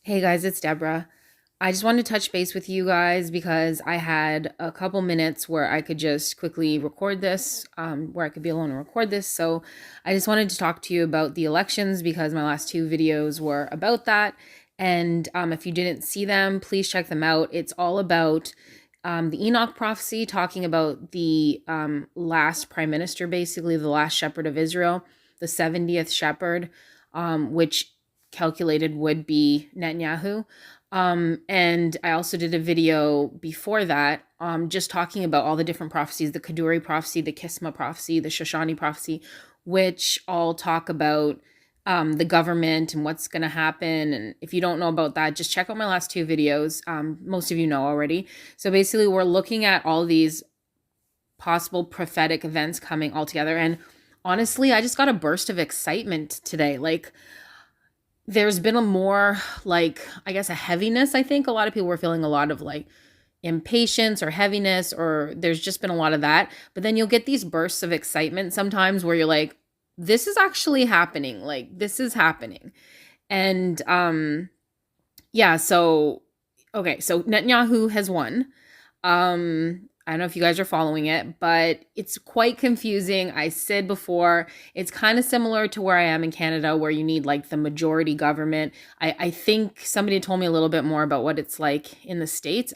Hey guys, it's Deborah. I just wanted to touch base with you guys because I had a couple minutes where I could just quickly record this, where I could be alone and record this. So I just wanted to talk to you about the elections because my last two videos were about that. And if you didn't see them, please check them out. It's all about the Enoch prophecy, talking about the last prime minister, basically the last shepherd of Israel, the 70th shepherd, which calculated would be Netanyahu. And I also did a video before that, just talking about all the different prophecies, the Kaduri prophecy, the Kisma prophecy, the Shoshani prophecy, which all talk about the government and what's going to happen. And if you don't know about that, just check out my last two videos. Most of you know already. So basically, we're looking at all these possible prophetic events coming all together. And honestly, I just got a burst of excitement today. Like, there's been a more, like, I guess, a heaviness. I think a lot of people were feeling a lot of like impatience or heaviness, or there's just been a lot of that. But then you'll get these bursts of excitement sometimes where you're like, this is actually happening. Like, this is happening. And yeah, so okay, so Netanyahu has won. I don't know if you guys are following it, but it's quite confusing. I said before, it's kind of similar to where I am in Canada, where you need like the majority government. I think somebody told me a little bit more about what it's like in the States.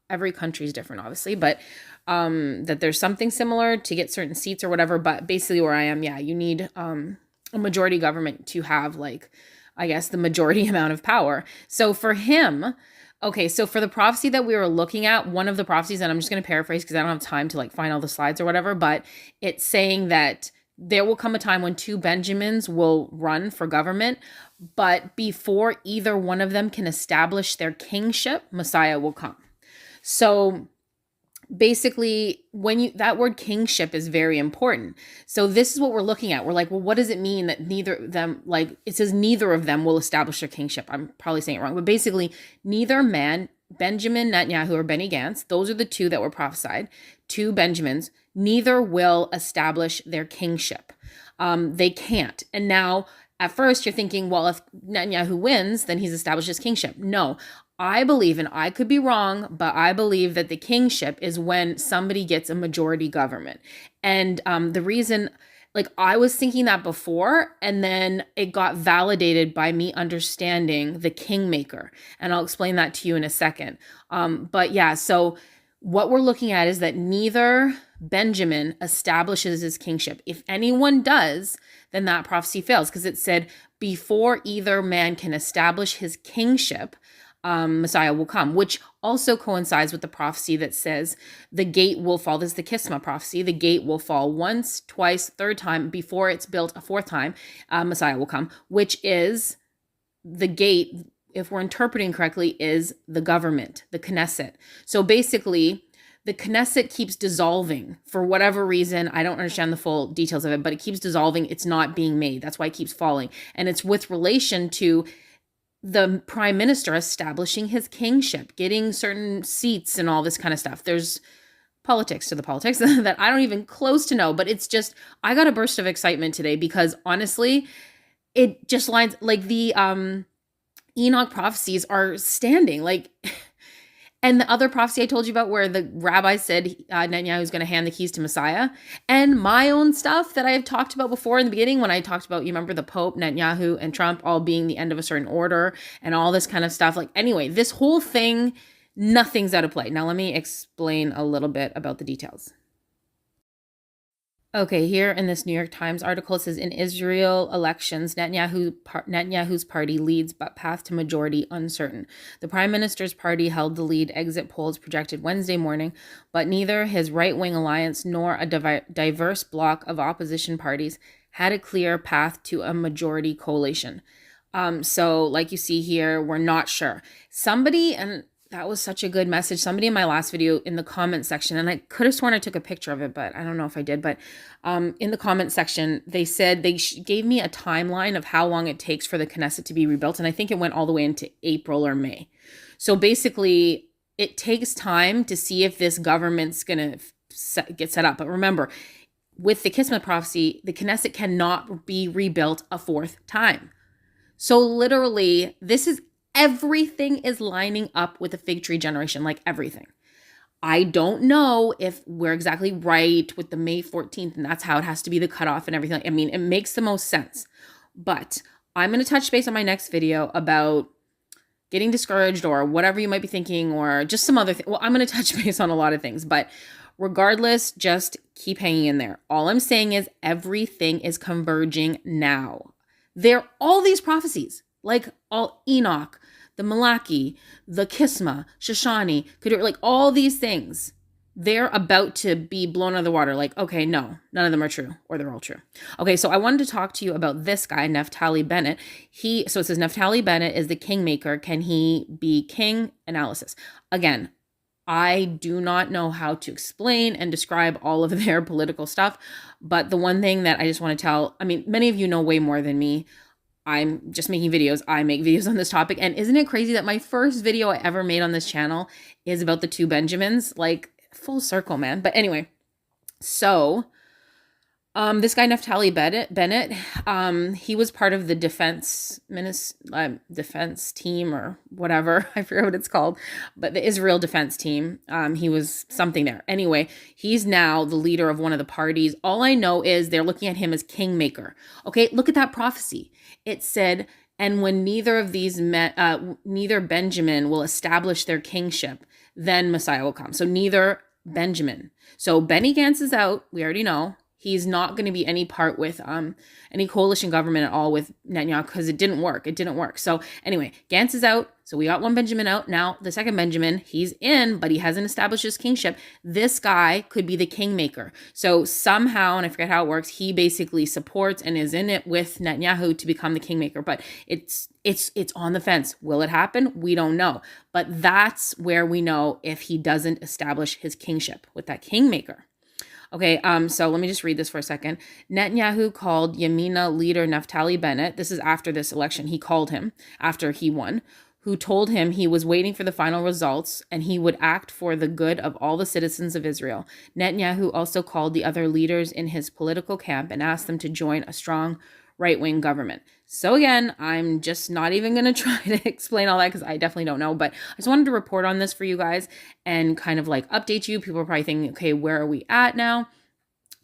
Every country is different, obviously, but that there's something similar to get certain seats or whatever. But basically, where I am, yeah, you need a majority government to have, like, I guess, the majority amount of power. So for him, okay, so for the prophecy that we were looking at, one of the prophecies, and I'm just going to paraphrase because I don't have time to like find all the slides or whatever, but it's saying that there will come a time when two Benjamins will run for government, but before either one of them can establish their kingship, Messiah will come. So basically, when you, that word kingship is very important. So this is what we're looking at. We're like, well, what does it mean that neither of them, like, it says neither of them will establish their kingship. I'm probably saying it wrong, but basically neither man, Benjamin Netanyahu or Benny Gantz, those are the two that were prophesied, two Benjamins, neither will establish their kingship. They can't. And now at first you're thinking, well, if Netanyahu wins, then he's established his kingship. No, I believe, and I could be wrong, but I believe that the kingship is when somebody gets a majority government. And the reason, like, I was thinking that before, and then it got validated by me understanding the kingmaker. And I'll explain that to you in a second. But yeah, so what we're looking at is that neither Benjamin establishes his kingship. If anyone does, then that prophecy fails, because it said, before either man can establish his kingship, Messiah will come, which also coincides with the prophecy that says the gate will fall. This is the Kisma prophecy. The gate will fall once, twice, third time. Before it's built a fourth time, Messiah will come, which is the gate, if we're interpreting correctly, is the government, the Knesset. So basically, the Knesset keeps dissolving for whatever reason. I don't understand the full details of it, but it keeps dissolving. It's not being made. That's why it keeps falling. And it's with relation to the prime minister establishing his kingship, getting certain seats and all this kind of stuff. There's politics to the politics that I don't even close to know, but it's just, I got a burst of excitement today because honestly, it just lines, like, the Enoch prophecies are standing, like, and the other prophecy I told you about where the rabbi said Netanyahu is going to hand the keys to Messiah, and my own stuff that I have talked about before in the beginning when I talked about, you remember the Pope, Netanyahu, and Trump all being the end of a certain order and all this kind of stuff. Like, anyway, this whole thing, nothing's out of play. Now let me explain a little bit about the details. Okay, here in this New York Times article, it says, in Israel elections, Netanyahu's party leads, but path to majority uncertain. The prime minister's party held the lead, exit polls projected Wednesday morning, but neither his right-wing alliance nor a diverse bloc of opposition parties had a clear path to a majority coalition. So like you see here, we're not sure. Somebody, and that was such a good message. Somebody in my last video in the comment section, and I could have sworn I took a picture of it, but I don't know if I did. But in the comment section, they said they gave me a timeline of how long it takes for the Knesset to be rebuilt. And I think it went all the way into April or May. So basically, it takes time to see if this government's going to get set up. But remember, with the Kismet prophecy, the Knesset cannot be rebuilt a fourth time. So literally, this is Everything is lining up with the fig tree generation, like everything. I don't know if we're exactly right with the May 14th and that's how it has to be the cutoff and everything. I mean, it makes the most sense. But I'm going to touch base on my next video about getting discouraged or whatever you might be thinking, or just some other thing. Well, I'm going to touch base on a lot of things, but regardless, just keep hanging in there. All I'm saying is everything is converging now. There all these prophecies, like all Enoch, the Malachi, the Kisma, Shoshani, Kaduri, like all these things, they're about to be blown out of the water. Like, okay, no, none of them are true, or they're all true. Okay, so I wanted to talk to you about this guy, Naphtali Bennett. So it says Naphtali Bennett is the kingmaker. Can he be king? Analysis. Again, I do not know how to explain and describe all of their political stuff, but the one thing that I just want to tell, I mean, many of you know way more than me. I'm just making videos. I make videos on this topic. And isn't it crazy that my first video I ever made on this channel is about the two Benjamins? Like, full circle, man. But anyway, so this guy Naphtali Bennett, he was part of the defense team or whatever. I forget what it's called, but the Israel defense team. He was something there. Anyway, he's now the leader of one of the parties. All I know is they're looking at him as kingmaker. Okay, look at that prophecy. It said, and when neither Benjamin will establish their kingship, then Messiah will come. So neither Benjamin. So Benny Gantz is out. We already know. He's not going to be any part with any coalition government at all with Netanyahu because it didn't work. It didn't work. So anyway, Gantz is out. So we got one Benjamin out. Now the second Benjamin, he's in, but he hasn't established his kingship. This guy could be the kingmaker. So somehow, and I forget how it works, he basically supports and is in it with Netanyahu to become the kingmaker. But it's on the fence. Will it happen? We don't know. But that's where we know if he doesn't establish his kingship with that kingmaker. Okay, so let me just read this for a second. Netanyahu called Yamina leader Naphtali Bennett, this is after this election, he called him after he won, who told him he was waiting for the final results and he would act for the good of all the citizens of Israel. Netanyahu also called the other leaders in his political camp and asked them to join a strong right-wing government. So again, I'm just not even going to try to explain all that because I definitely don't know, but I just wanted to report on this for you guys and kind of like update you. People are probably thinking, okay, where are we at now?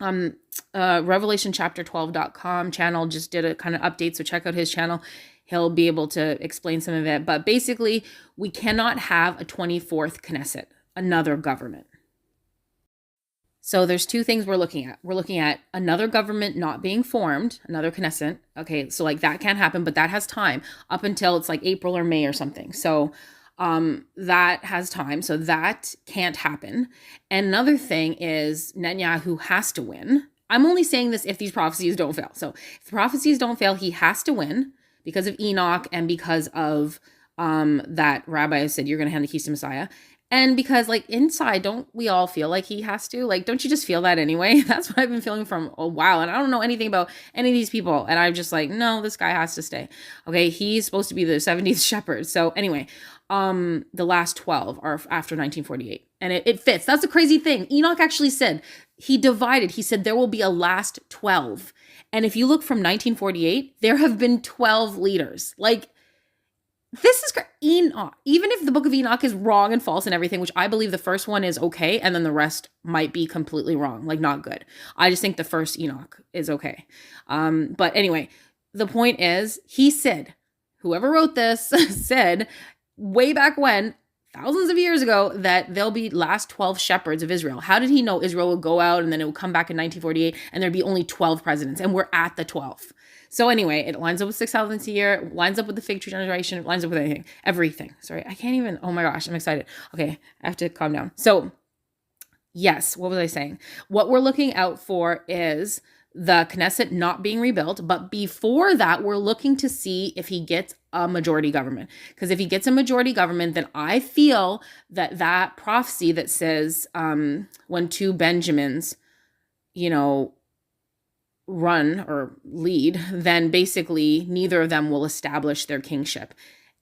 Revelationchapter12.com channel just did a kind of update, so check out his channel. He'll be able to explain some of it, but basically we cannot have a 24th Knesset, another government. So there's two things we're looking at. We're looking at another government not being formed, another Knesset. Okay, so like that can't happen, but that has time up until it's like April or May or something. So that has time. So that can't happen. And another thing is Netanyahu has to win. I'm only saying this if these prophecies don't fail. So if the prophecies don't fail, he has to win because of Enoch and because of that rabbi said, you're going to hand the keys to Messiah. And because like inside, don't we all feel like he has to? Like, don't you just feel that anyway? That's what I've been feeling from a while. And I don't know anything about any of these people. And I'm just like, no, this guy has to stay. Okay, he's supposed to be the 70th shepherd. So anyway, the last 12 are after 1948. And it fits. That's a crazy thing. Enoch actually said, he divided. He said there will be a last 12. And if you look from 1948, there have been 12 leaders. Like, this is Enoch. Even if the book of Enoch is wrong and false and everything, which I believe the first one is okay, and then the rest might be completely wrong, like not good. I just think the first Enoch is okay. But anyway, the point is, he said, whoever wrote this said way back when, thousands of years ago, that there'll be last 12 shepherds of Israel. How did he know Israel would go out and then it would come back in 1948 and there'd be only 12 presidents, and we're at the 12th? So anyway, it lines up with 6,000 a year, it lines up with the fig tree generation, it lines up with everything. Sorry, I can't even, oh my gosh, I'm excited. Okay, I have to calm down. So yes, what was I saying? What we're looking out for is the Knesset not being rebuilt, but before that, we're looking to see if he gets a majority government. Because if he gets a majority government, then I feel that that prophecy that says when two Benjamins, run or lead, then basically neither of them will establish their kingship.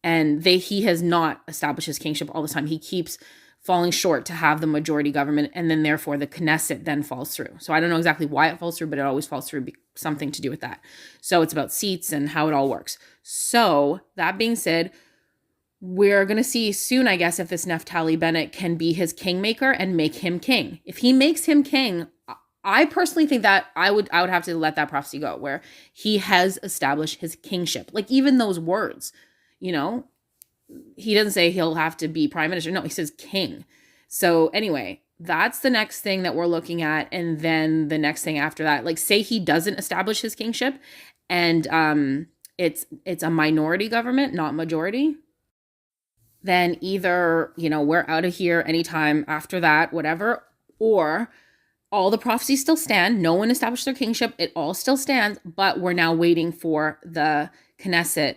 And he has not established his kingship all the time. He keeps falling short to have the majority government, and then therefore the Knesset then falls through. So I don't know exactly why it falls through, but it always falls through, something to do with that. So it's about seats and how it all works. So that being said, we're going to see soon, I guess, if this Naphtali Bennett can be his kingmaker and make him king. If he makes him king, I personally think that I would have to let that prophecy go, where he has established his kingship. Like, even those words, you know, he doesn't say he'll have to be prime minister. No, he says king. So anyway, that's the next thing that we're looking at. And then the next thing after that, like, say he doesn't establish his kingship, and it's a minority government, not majority, then either, you know, we're out of here anytime after that, whatever, or all the prophecies still stand. No one established their kingship. It all still stands, but we're now waiting for the Knesset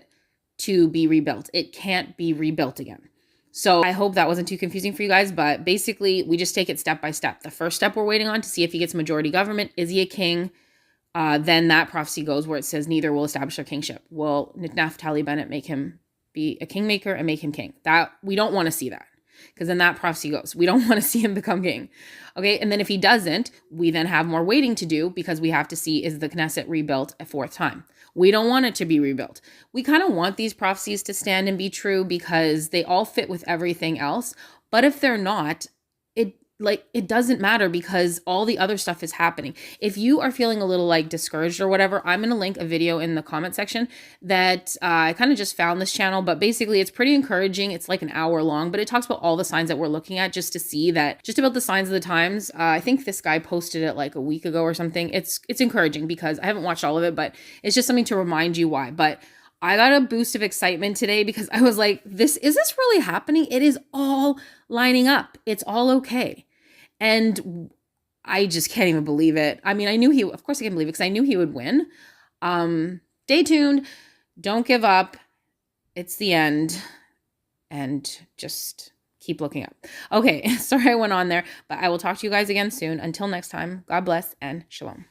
to be rebuilt. It can't be rebuilt again. So I hope that wasn't too confusing for you guys, but basically we just take it step by step. The first step we're waiting on to see if he gets majority government. Is he a king? Then that prophecy goes where it says neither will establish their kingship. Will Naphtali Bennett make him be a kingmaker and make him king? That we don't want to see that, because then that prophecy goes. We don't want to see him become king. Okay, and then if he doesn't, we then have more waiting to do, because we have to see, is the Knesset rebuilt a fourth time? We don't want it to be rebuilt. We kind of want these prophecies to stand and be true because they all fit with everything else. But if they're not, it doesn't matter, because all the other stuff is happening. If you are feeling a little like discouraged or whatever, I'm going to link a video in the comment section that I kind of just found this channel, but basically it's pretty encouraging. It's like an hour long, but it talks about all the signs that we're looking at, just to see that, just about the signs of the times. I think this guy posted it like a week ago or something. It's encouraging, because I haven't watched all of it, but it's just something to remind you why. But I got a boost of excitement today, because I was like, is this really happening? It is all lining up. It's all okay. And I just can't even believe it. I mean, of course I can believe it, because I knew he would win. Stay tuned. Don't give up. It's the end. And just keep looking up. Okay, sorry I went on there, but I will talk to you guys again soon. Until next time, God bless and shalom.